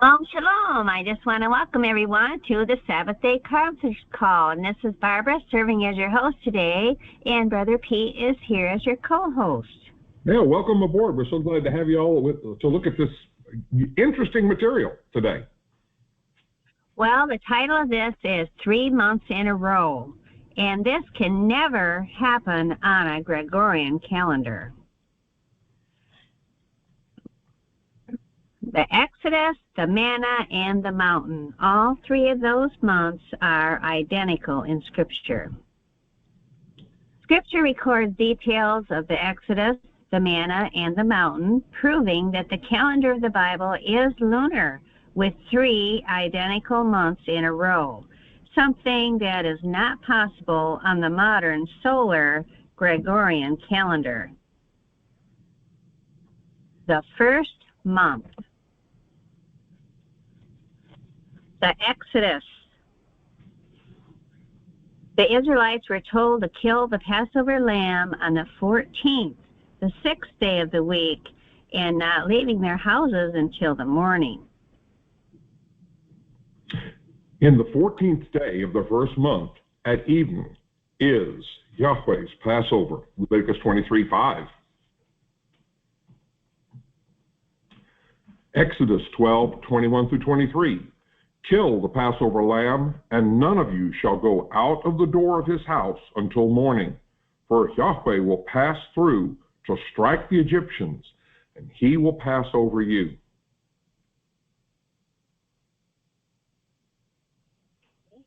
Shalom, shalom. I just want to welcome everyone to the Sabbath Day Conference Call. And this is Barbara serving as your host today, and Brother Pete is here as your co-host. Yeah, welcome aboard. We're so glad to have you all to look at this interesting material today. Well, the title of this is 3 months in a row, and this can never happen on a Gregorian calendar. The Exodus, the Manna, and the Mountain, all three of those months are identical in Scripture. Scripture records details of the Exodus, the Manna, and the Mountain, proving that the calendar of the Bible is lunar, with 3 identical months in a row, something that is not possible on the modern solar Gregorian calendar. The first month. The Exodus. The Israelites were told to kill the Passover lamb on the 14th, the 6th day of the week, and not leaving their houses until the morning. In the 14th day of the first month, at evening, is Yahweh's Passover, Leviticus 23:5. Exodus 12:21 through 23. Kill the Passover lamb, and none of you shall go out of the door of his house until morning, for Yahweh will pass through to strike the Egyptians, and he will pass over you.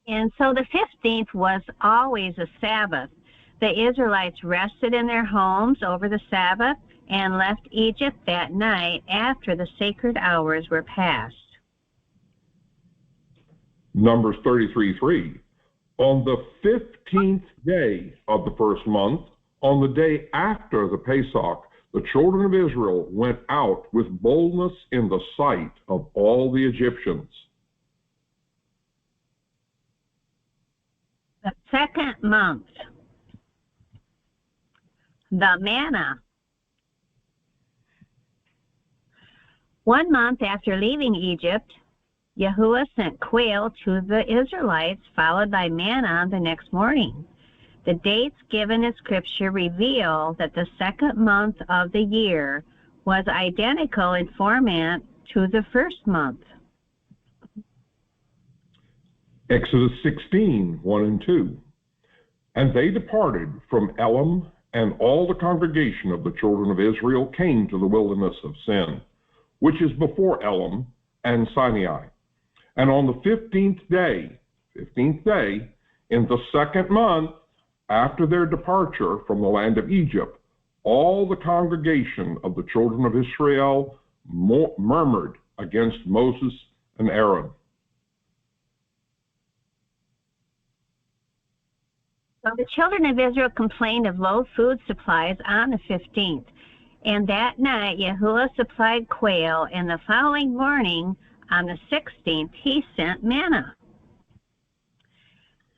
And so the 15th was always a Sabbath. The Israelites rested in their homes over the Sabbath and left Egypt that night after the sacred hours were passed. Numbers 33:3. On the 15th day of the first month, on the day after the Pesach, the children of Israel went out with boldness in the sight of all the Egyptians. The second month. The Manna. 1 month after leaving Egypt, Yahuwah sent quail to the Israelites, followed by manna the next morning. The dates given in Scripture reveal that the second month of the year was identical in format to the first month. Exodus 16:1 and 2. And they departed from Elim, and all the congregation of the children of Israel came to the wilderness of Sin, which is before Elim and Sinai. And on the 15th day, in the second month, after their departure from the land of Egypt, all the congregation of the children of Israel murmured against Moses and Aaron. So the children of Israel complained of low food supplies on the 15th. And that night, Yahuwah supplied quail, and the following morning, on the 16th, he sent manna.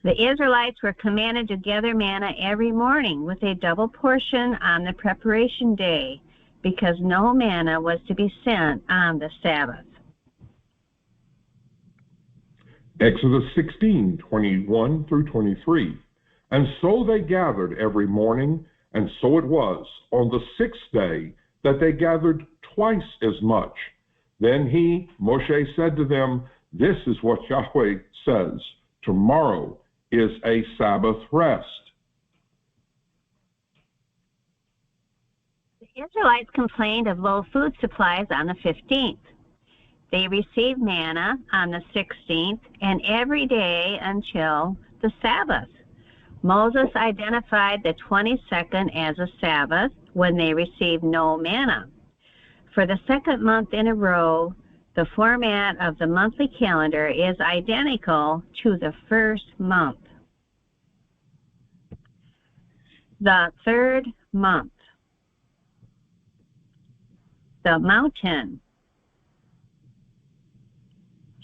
The Israelites were commanded to gather manna every morning with a double portion on the preparation day, because no manna was to be sent on the Sabbath. Exodus 16:21 through 23. And so they gathered every morning, and so it was on the 6th day that they gathered twice as much. Then Moshe said to them, "This is what Yahweh says, tomorrow is a Sabbath rest." The Israelites complained of low food supplies on the 15th. They received manna on the 16th and every day until the Sabbath. Moses identified the 22nd as a Sabbath when they received no manna. For the second month in a row, the format of the monthly calendar is identical to the first month. The third month. The mountain.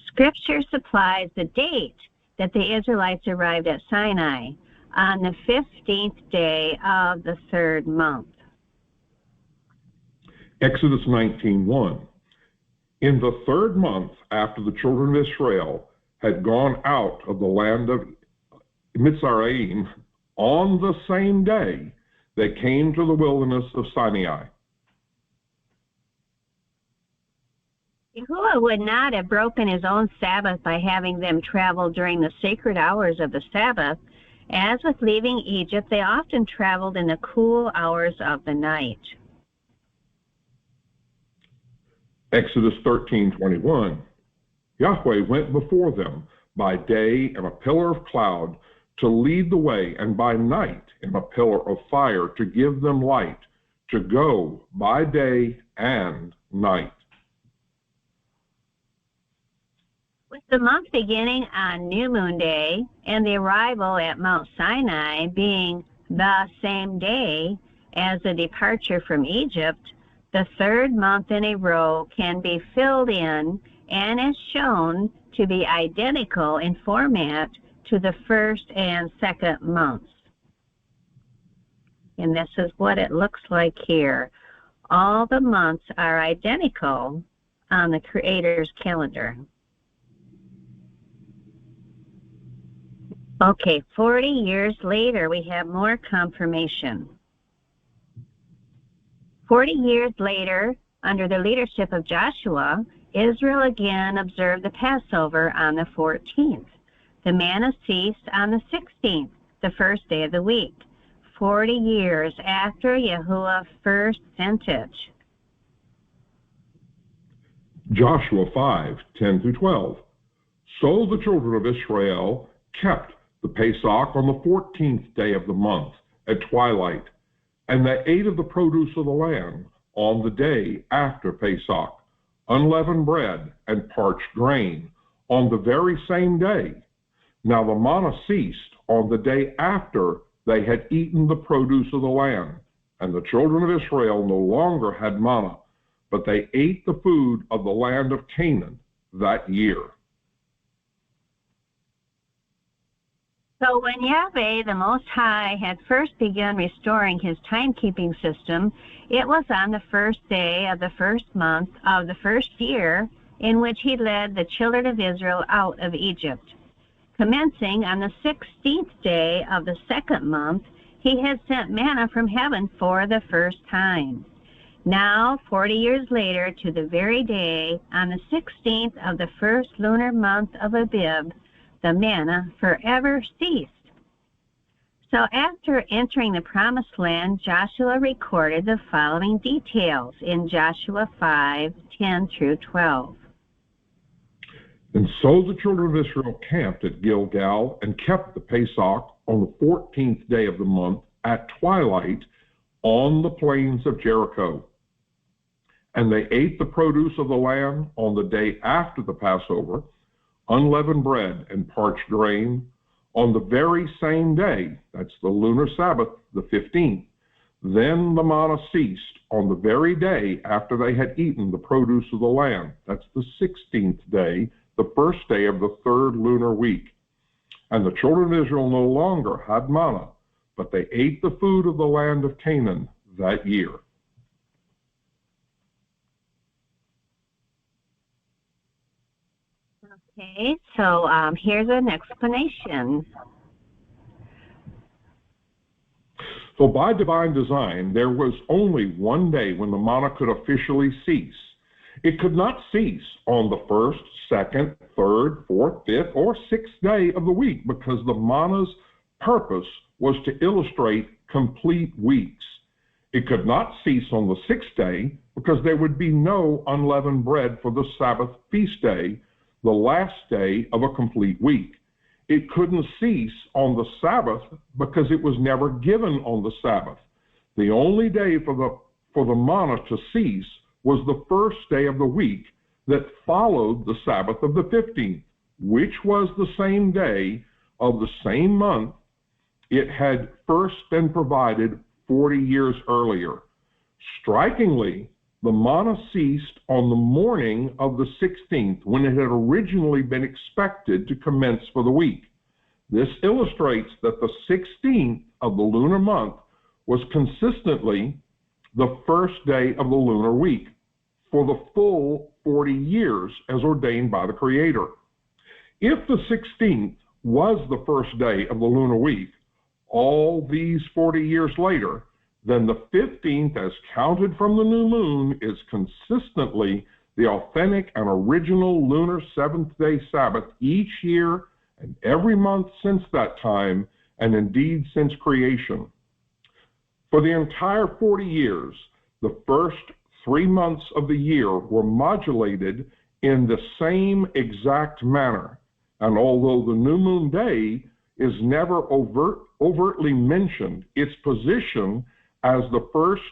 Scripture supplies the date that the Israelites arrived at Sinai on the 15th day of the third month. Exodus 19:1. In the third month after the children of Israel had gone out of the land of Mitzrayim, on the same day they came to the wilderness of Sinai. Yahuwah would not have broken his own Sabbath by having them travel during the sacred hours of the Sabbath. As with leaving Egypt, they often traveled in the cool hours of the night. Exodus 13:21. Yahweh went before them by day in a pillar of cloud to lead the way, and by night in a pillar of fire to give them light, to go by day and night. With the month beginning on New Moon Day and the arrival at Mount Sinai being the same day as the departure from Egypt, the third month in a row can be filled in and is shown to be identical in format to the first and second months. And this is what it looks like here. All the months are identical on the Creator's calendar. Okay, 40 years later, we have more confirmation. 40 years later, under the leadership of Joshua, Israel again observed the Passover on the 14th. The manna ceased on the 16th, the first day of the week, 40 years after Yahuwah first sent it. Joshua 5:10-12. So the children of Israel kept the Pesach on the 14th day of the month at twilight, and they ate of the produce of the land on the day after Pesach, unleavened bread and parched grain on the very same day. Now the manna ceased on the day after they had eaten the produce of the land, and the children of Israel no longer had manna, but they ate the food of the land of Canaan that year. So when Yahweh, the Most High, had first begun restoring his timekeeping system, it was on the first day of the first month of the first year in which he led the children of Israel out of Egypt. Commencing on the 16th day of the second month, he had sent manna from heaven for the first time. Now, 40 years later, to the very day, on the 16th of the first lunar month of Abib, the manna forever ceased. So after entering the promised land, Joshua recorded the following details in Joshua 5:10-12. And so the children of Israel camped at Gilgal and kept the Pesach on the 14th day of the month at twilight on the plains of Jericho. And they ate the produce of the land on the day after the Passover, unleavened bread and parched grain on the very same day, that's the lunar Sabbath, the 15th. Then the manna ceased on the very day after they had eaten the produce of the land, that's the 16th day, the first day of the third lunar week. And the children of Israel no longer had manna, but they ate the food of the land of Canaan that year. Okay, so here's an explanation. So by divine design, there was only one day when the manna could officially cease. It could not cease on the first, second, third, fourth, fifth, or sixth day of the week because the manna's purpose was to illustrate complete weeks. It could not cease on the sixth day because there would be no unleavened bread for the Sabbath feast day, the last day of a complete week. It couldn't cease on the Sabbath because it was never given on the Sabbath. The only day for the manna to cease was the first day of the week that followed the Sabbath of the 15th, which was the same day of the same month it had first been provided 40 years earlier. Strikingly, the manna ceased on the morning of the 16th when it had originally been expected to commence for the week. This illustrates that the 16th of the lunar month was consistently the first day of the lunar week for the full 40 years as ordained by the Creator. If the 16th was the first day of the lunar week, all these 40 years later, then the 15th, as counted from the new moon, is consistently the authentic and original lunar seventh-day Sabbath each year and every month since that time, and indeed since creation. For the entire 40 years, the first 3 months of the year were modulated in the same exact manner, and although the new moon day is never overtly mentioned, its position as the first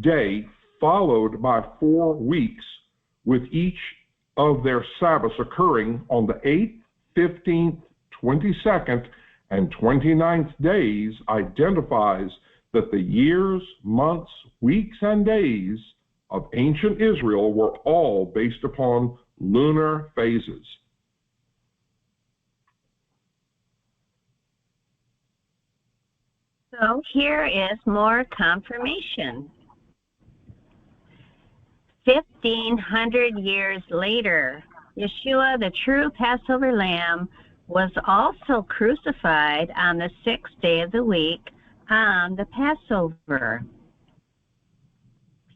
day followed by 4 weeks, with each of their Sabbaths occurring on the 8th, 15th, 22nd, and 29th days, identifies that the years, months, weeks, and days of ancient Israel were all based upon lunar phases. So here is more confirmation. 1,500 years later, Yeshua, the true Passover lamb, was also crucified on the 6th day of the week on the Passover.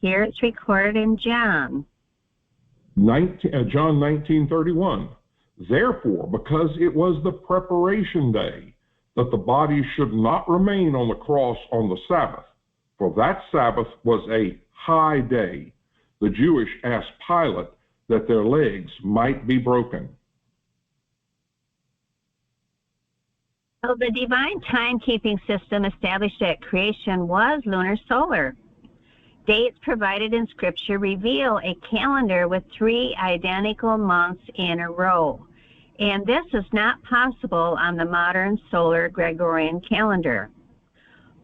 Here it's recorded in John. John 19:31. Therefore, because it was the preparation day, that the body should not remain on the cross on the Sabbath, for that Sabbath was a high day, the Jewish asked Pilate that their legs might be broken. So the divine timekeeping system established at creation was lunar solar. Dates provided in Scripture reveal a calendar with 3 identical months in a row. And this is not possible on the modern solar Gregorian calendar.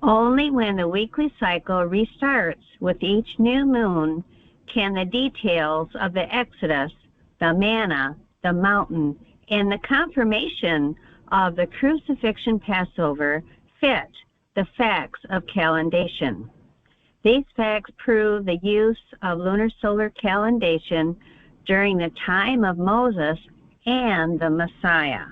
Only when the weekly cycle restarts with each new moon can the details of the Exodus, the manna, the mountain, and the confirmation of the Crucifixion Passover fit the facts of calendation. These facts prove the use of lunar solar calendation during the time of Moses and the Messiah.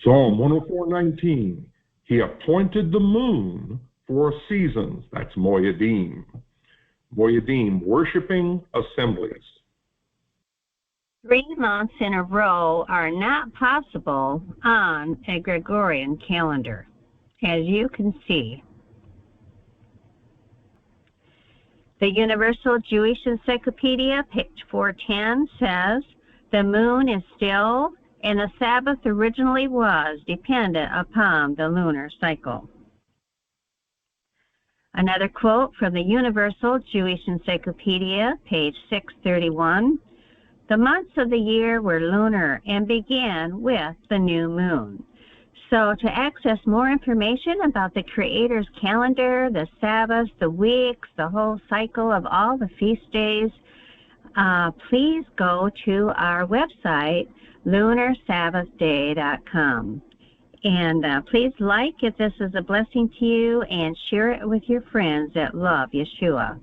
Psalm 104:19. He appointed the moon for seasons. That's Moedim. Moedim, worshiping assemblies. 3 months in a row are not possible on a Gregorian calendar, as you can see. The Universal Jewish Encyclopedia, page 410, says, the moon is still, and the Sabbath originally was, dependent upon the lunar cycle. Another quote from the Universal Jewish Encyclopedia, page 631, the months of the year were lunar and began with the new moon. So to access more information about the Creator's calendar, the Sabbath, the weeks, the whole cycle of all the feast days, please go to our website, lunarsabbathday.com. And please like if this is a blessing to you, and share it with your friends that love Yeshua.